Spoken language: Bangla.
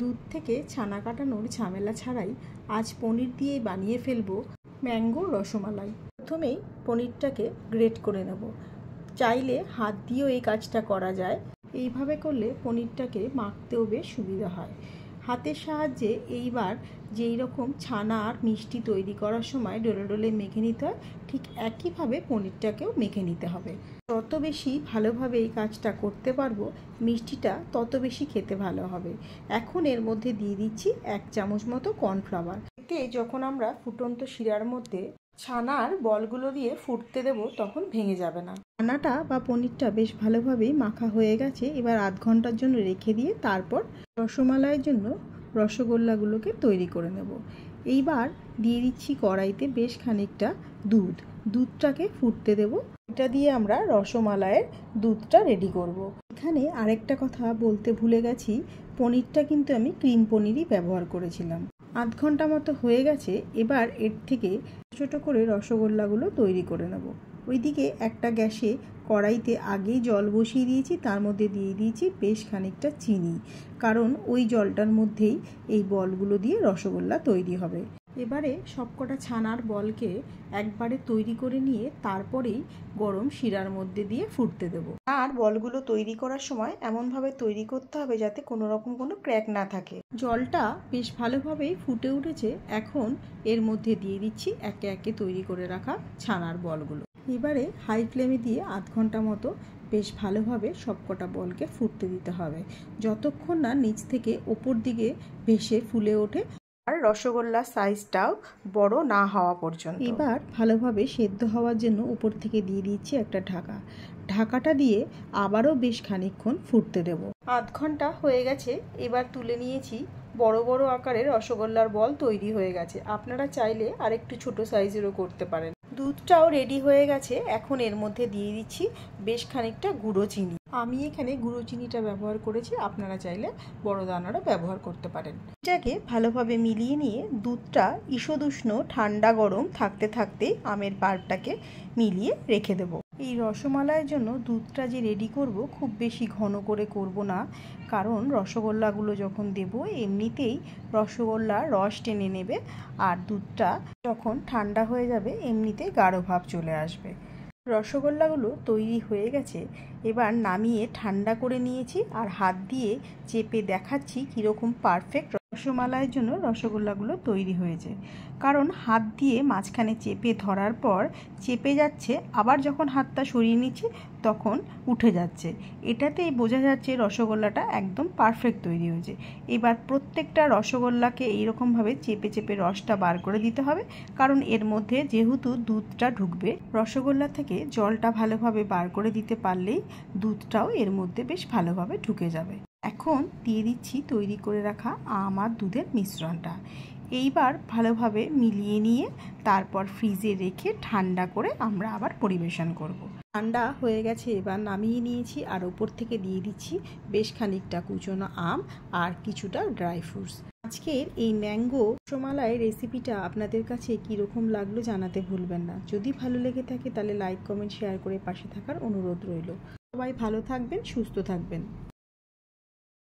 দুধ থেকে ছানা কাটানোর ঝামেলা ছাড়াই আজ পনির দিয়ে বানিয়ে ফেলবো ম্যাঙ্গো রসমালাই। প্রথমেই পনিরটাকে গ্রেট করে নেব। চাইলে হাত দিয়েও এই কাজটা করা যায়। এইভাবে করলে পনিরটাকে মাখতেও বেশ সুবিধা হয়। হাতের সাহায্যে এইবার যেই রকম ছানা আর মিষ্টি তৈরি করার সময় ডলে ডলে মেখে নিতে হয়, ঠিক একইভাবে পনিরটাকেও মেখে নিতে হবে। যত বেশি ভালোভাবে এই কাজটা করতে পারবো, মিষ্টিটা তত বেশি খেতে ভালো হবে। এখন এর মধ্যে দিয়ে দিচ্ছি 1 চামচ মতো কর্নফ্লাওয়ার। এতে যখন আমরা ফুটন্ত শিরার মধ্যে ছানার বলগুলো দিয়ে ফুটতে দেব, তখন ভেঙে যাবে না। ছানাটা বা পনিরটা বেশ ভালোভাবেই মাখা হয়ে গেছে। এবার আধ ঘন্টার জন্য রেখে দিয়ে তারপর রসমালাইয়ের জন্য রসগোল্লাগুলোকে তৈরি করে নেব। এইবার দিয়ে দিচ্ছি কড়াইতে বেশ খানিকটা দুধটাকে ফুটতে দেব। এটা দিয়ে আমরা রসমালাইয়ের দুধটা রেডি করব। এখানে আরেকটা কথা বলতে ভুলে গেছি, পনিরটা কিন্তু আমি ক্রিম পনিরই ব্যবহার করেছিলাম। আধ ঘন্টা মতো হয়ে গেছে। এবার এর থেকে ছোট করে রসগোল্লাগুলো তৈরি করে নেব। ওইদিকে একটা গ্যাসে কড়াইতে আগেই জল বসিয়ে দিয়েছি, তার মধ্যে দিয়ে দিয়েছি বেশ খানিকটা চিনি, কারণ ওই জলটার মধ্যেই এই বলগুলো দিয়ে রসগোল্লা তৈরি হবে। এবারে সবকটা ছানার বলকে একবারে তৈরি করে নিয়ে তারপরেই গরম শিরার মধ্যে দিয়ে ফুটতে দেবো। আর বলগুলো তৈরি করার সময় এমনভাবে তৈরি করতে হবে যাতে কোনো রকম কোনো ক্র্যাক না থাকে। জলটা বেশ ভালোভাবেই ফুটে উঠেছে। এখন এর মধ্যে দিয়ে দিচ্ছি একে একে তৈরি করে রাখা ছানার বলগুলো। এবারে হাই ফ্লেমে দিয়ে আধ ঘন্টা মতো বেশ ভালোভাবে সবকটা বলকে ফুটতে দিতে হবে, যতক্ষণ না নিচ থেকে ওপর দিকে ভেসে ফুলে ওঠে আর রসগোল্লার সাইজটাও বড় না হওয়া পর্যন্ত। এবার ভালোভাবে সেদ্ধ হওয়ার জন্য উপর থেকে দিয়ে দিচ্ছি একটা ঢাকাটা দিয়ে আবারও বেশ খানিকক্ষণ ফুটতে দেব। আধ ঘন্টা হয়ে গেছে। এবার তুলে নিয়েছি। বড় বড় আকারের রসগোল্লার বল তৈরি হয়ে গেছে। আপনারা চাইলে আরেকটু ছোট সাইজেরও করতে পারেন। দুধটাও রেডি হয়ে গেছে। এখন এর মধ্যে দিয়ে দিচ্ছি বেশ খানিকটা গুঁড়ো চিনি। আমি এখানে গুঁড়ো চিনিটা ব্যবহার করেছি, আপনারা চাইলে বড় দানারও ব্যবহার করতে পারেন। এটাকে ভালোভাবে মিলিয়ে নিয়ে দুধটা ঈষদুষ্ণ ঠান্ডা গরম থাকতে থাকতেই আমের পাল্পটাকে মিলিয়ে রেখে দেব। এই রসমালাইয়ের জন্য দুধটা যে রেডি করব, খুব বেশি ঘন করে করব না, কারণ রসগোল্লাগুলো যখন দেব এমনিতেই রসগোল্লার রস টেনে নেবে, আর দুধটা যখন ঠান্ডা হয়ে যাবে এমনিতেই গাঢ় ভাব চলে আসবে। রসগোল্লাগুলো তৈরি হয়ে গেছে। এবার নামিয়ে ঠান্ডা করে নিয়েছি আর হাত দিয়ে চেপে দেখাচ্ছি কীরকম পারফেক্ট রসমালাইয়ের জন্য রসগোল্লাগুলো তৈরি হয়েছে। কারণ হাত দিয়ে মাঝখানে চেপে ধরার পর চেপে যাচ্ছে, আবার যখন হাতটা সরিয়ে নিচ্ছি তখন উঠে যাচ্ছে। এটাতেই বোঝা যাচ্ছে রসগোল্লাটা একদম পারফেক্ট তৈরি হয়েছে। এবার প্রত্যেকটা রসগোল্লাকে এইরকমভাবে চেপে চেপে রসটা বার করে দিতে হবে, কারণ এর মধ্যে যেহেতু দুধটা ঢুকবে, রসগোল্লা থেকে জলটা ভালোভাবে বার করে দিতে পারলেই দুধটাও এর মধ্যে বেশ ভালোভাবে ঢুকে যাবে। এখন দিয়ে দিচ্ছি তৈরি করে রাখা আম আর দুধের মিশ্রণটা। এইবার ভালোভাবে মিলিয়ে নিয়ে তারপর ফ্রিজে রেখে ঠান্ডা করে আমরা আবার পরিবেশন করব। ঠান্ডা হয়ে গেছে। এবার নামিয়ে নিয়েছি আর ওপর থেকে দিয়ে দিচ্ছি বেশ খানিকটা কুচনো আম আর কিছুটা ড্রাই ফ্রুটস। আজকের এই ম্যাঙ্গো রসমালাই রেসিপিটা আপনাদের কাছে কীরকম লাগলো জানাতে ভুলবেন না। যদি ভালো লেগে থাকে তাহলে লাইক, কমেন্ট, শেয়ার করে পাশে থাকার অনুরোধ রইল। সবাই ভালো থাকবেন, সুস্থ থাকবেন।